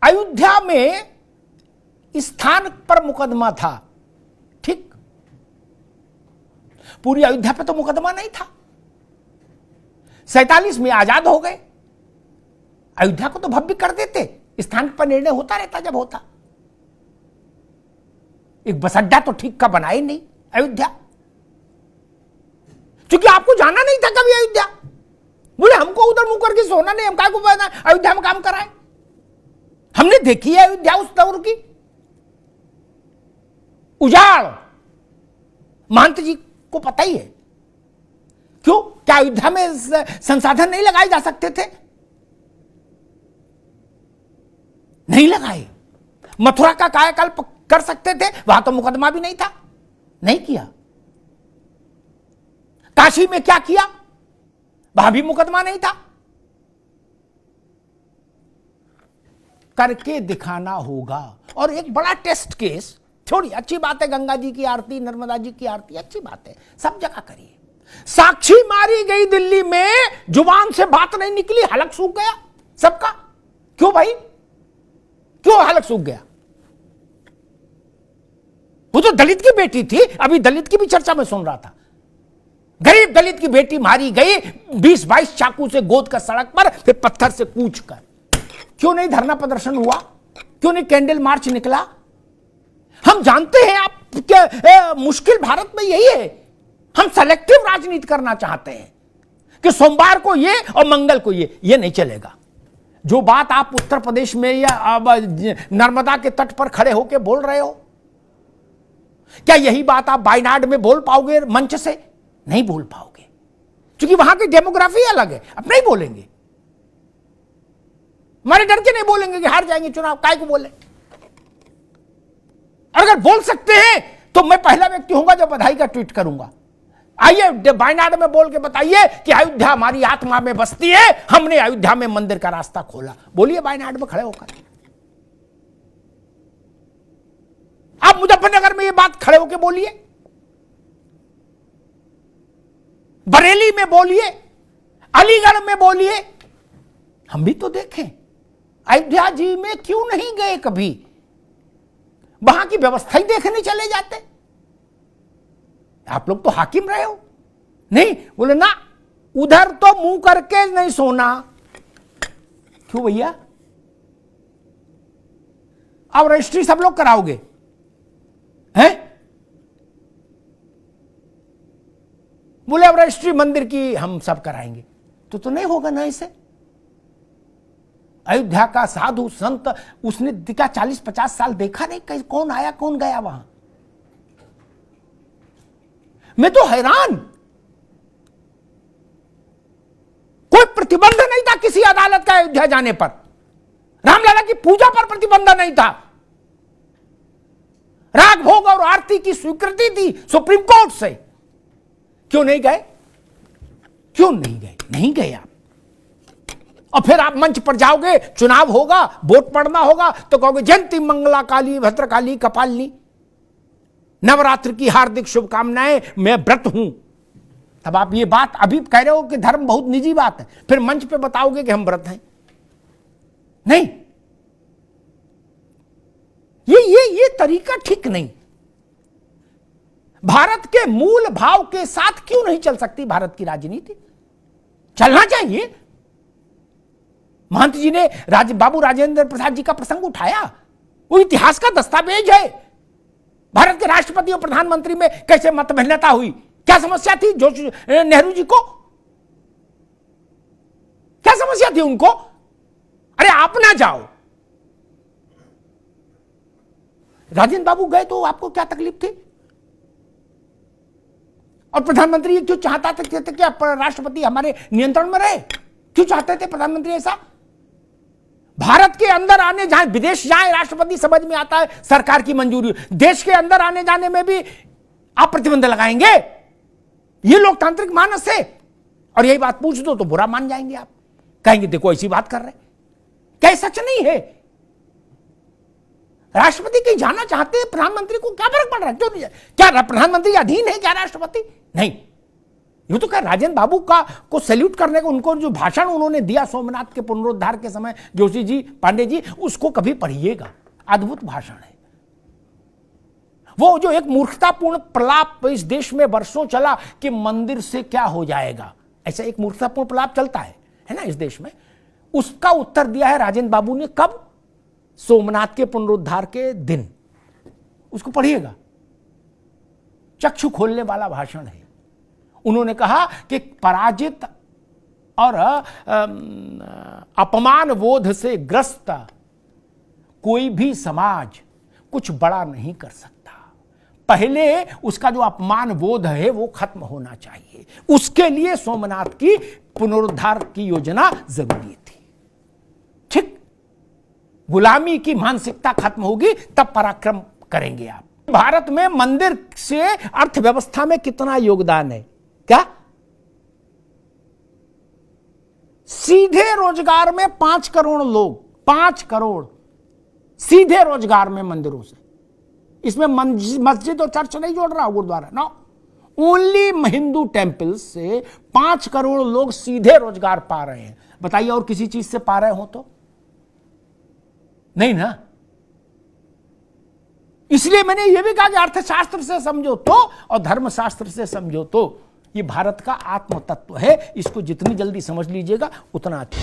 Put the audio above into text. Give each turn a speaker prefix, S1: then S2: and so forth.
S1: अयोध्या में स्थान पर मुकदमा था, ठीक, पूरी अयोध्या पे तो मुकदमा नहीं था। 47 में आजाद हो गए, अयोध्या को तो भव्य कर देते, स्थान पर निर्णय होता रहता जब होता। एक बस अड्डा तो ठीक का बनाए नहीं अयोध्या, क्योंकि आपको जाना नहीं था कभी अयोध्या। बोले हमको उधर मुंह करके सोना नहीं, हम को अयोध्या में काम कराए। हमने देखी है अयोध्या उस दौर की उजाड़, महंत जी को पता ही है। क्यों? क्या अयोध्या में संसाधन नहीं लगाए जा सकते थे? नहीं लगाए। मथुरा का कायाकल्प कर सकते थे, वहां तो मुकदमा भी नहीं था, नहीं किया। काशी में क्या किया? वहां भी मुकदमा नहीं था। करके दिखाना होगा। और एक बड़ा टेस्ट केस, थोड़ी अच्छी बात है, गंगा जी की आरती, नर्मदा जी की आरती, अच्छी बात है, सब जगह करिए। साक्षी मारी गई दिल्ली में, जुबान से बात नहीं निकली, हलक सूख गया सबका। क्यों भाई, क्यों हलक सूख गया? वो तो दलित की बेटी थी, अभी दलित की भी चर्चा में सुन रहा था। गरीब दलित की बेटी मारी गई 20-22 चाकू से गोद कर सड़क पर, फिर पत्थर से कूच कर। क्यों नहीं धरना प्रदर्शन हुआ? क्यों नहीं कैंडल मार्च निकला? हम जानते हैं आप क्या मुश्किल भारत में यही है। हम सेलेक्टिव राजनीति करना चाहते हैं कि सोमवार को ये और मंगल को ये नहीं चलेगा। जो बात आप उत्तर प्रदेश में या नर्मदा के तट पर खड़े होकर बोल रहे हो, क्या यही बात आप वायनाड में बोल पाओगे मंच से? नहीं बोल पाओगे, क्योंकि वहां की डेमोग्राफी अलग है। अब नहीं बोलेंगे, हमारे डर के नहीं बोलेंगे कि हार जाएंगे चुनाव, काय को बोले। अगर बोल सकते हैं तो मैं पहला व्यक्ति होऊंगा जो बधाई का ट्वीट करूंगा। आइए वायनाड में बोल के बताइए कि अयोध्या हमारी आत्मा में बसती है, हमने अयोध्या में मंदिर का रास्ता खोला। बोलिए वायनाड में खड़े होकर। आप मुजफ्फरनगर में ये बात खड़े होकर बोलिए, बरेली में बोलिए, अलीगढ़ में बोलिए। हम भी तो देखें अयोध्या जी में क्यों नहीं गए कभी? वहां की व्यवस्था ही देखने चले जाते। आप लोग तो हाकिम रहे हो। नहीं, बोले ना उधर तो मुंह करके नहीं सोना। क्यों भैया? अब रजिस्ट्री सब लोग कराओगे हैं? बोले अब रजिस्ट्री मंदिर की हम सब कराएंगे, तो नहीं होगा ना ऐसे। अयोध्या का साधु संत, उसने दिखा 40-50 साल देखा नहीं, कहीं कौन आया कौन गया वहां। मैं तो हैरान, कोई प्रतिबंध नहीं था किसी अदालत का अयोध्या जाने पर। रामलला की पूजा पर प्रतिबंध नहीं था, राग भोग और आरती की स्वीकृति थी सुप्रीम कोर्ट से। क्यों नहीं गए? क्यों नहीं गए? नहीं गए आप। और फिर आप मंच पर जाओगे, चुनाव होगा, वोट पड़ना होगा, तो कहोगे जयंती मंगला काली भद्रकाली कपालिनी, नवरात्र की हार्दिक शुभकामनाएं, मैं व्रत हूं। तब आप ये बात अभी कह रहे हो कि धर्म बहुत निजी बात है, फिर मंच पे बताओगे कि हम व्रत हैं। नहीं, ये तरीका ठीक नहीं। भारत के मूल भाव के साथ क्यों नहीं चल सकती भारत की राजनीति? चलना चाहिए। महंत जी ने बाबू राजेंद्र प्रसाद जी का प्रसंग उठाया, वो इतिहास का दस्तावेज है। भारत के राष्ट्रपति और प्रधानमंत्री में कैसे मतभिन्नता हुई, क्या समस्या थी नेहरू जी को? क्या समस्या थी उनको? अरे आप ना जाओ, राजेंद्र बाबू गए तो आपको क्या तकलीफ थी? और प्रधानमंत्री क्यों चाहता था कि राष्ट्रपति हमारे नियंत्रण में रहे? क्यों चाहते थे प्रधानमंत्री ऐसा? भारत के अंदर आने जाए, विदेश जाए, राष्ट्रपति समझ में आता है, सरकार की मंजूरी। देश के अंदर आने जाने में भी आप प्रतिबंध लगाएंगे? ये लोकतांत्रिक मानस है। और यही बात पूछ दो तो बुरा मान जाएंगे, आप कहेंगे देखो ऐसी बात कर रहे। क्या सच नहीं है? राष्ट्रपति कहीं जाना चाहते हैं, प्रधानमंत्री को क्या फर्क पड़ रहा है? क्यों नहीं? क्या प्रधानमंत्री अधीन है क्या राष्ट्रपति? नहीं, ये तो क्या राजेंद्र बाबू का को सैल्यूट करने को, उनको जो भाषण उन्होंने दिया सोमनाथ के पुनरुद्धार के समय, जोशी जी, पांडे जी, उसको कभी पढ़िएगा, अद्भुत भाषण है। वो जो एक मूर्खतापूर्ण प्रलाप इस देश में वर्षों चला कि मंदिर से क्या हो जाएगा, ऐसा एक मूर्खतापूर्ण प्रलाप चलता है ना इस देश में, उसका उत्तर दिया है राजेंद्र बाबू ने। कब? सोमनाथ के पुनरुद्धार के दिन। उसको पढ़िएगा, चक्षु खोलने वाला भाषण है। उन्होंने कहा कि पराजित और अपमान बोध से ग्रस्त कोई भी समाज कुछ बड़ा नहीं कर सकता। पहले उसका जो अपमान बोध है वो खत्म होना चाहिए, उसके लिए सोमनाथ की पुनरुद्धार की योजना जरूरी थी। ठीक, गुलामी की मानसिकता खत्म होगी तब पराक्रम करेंगे आप। भारत में मंदिर से अर्थव्यवस्था में कितना योगदान है? क्या सीधे रोजगार में 5 करोड़ लोग, 5 करोड़ सीधे रोजगार में मंदिरों से। इसमें मस्जिद और चर्च नहीं जोड़ रहा, gurdwara no, only Hindu temple से 5 करोड़ लोग सीधे रोजगार पा रहे हैं। बताइए और किसी चीज से पा रहे हो तो नहीं ना। इसलिए मैंने यह भी कहा कि अर्थशास्त्र से समझो तो और धर्मशास्त्र से समझो तो ये भारत का आत्म तत्व है। इसको जितनी जल्दी समझ लीजिएगा उतना अच्छा।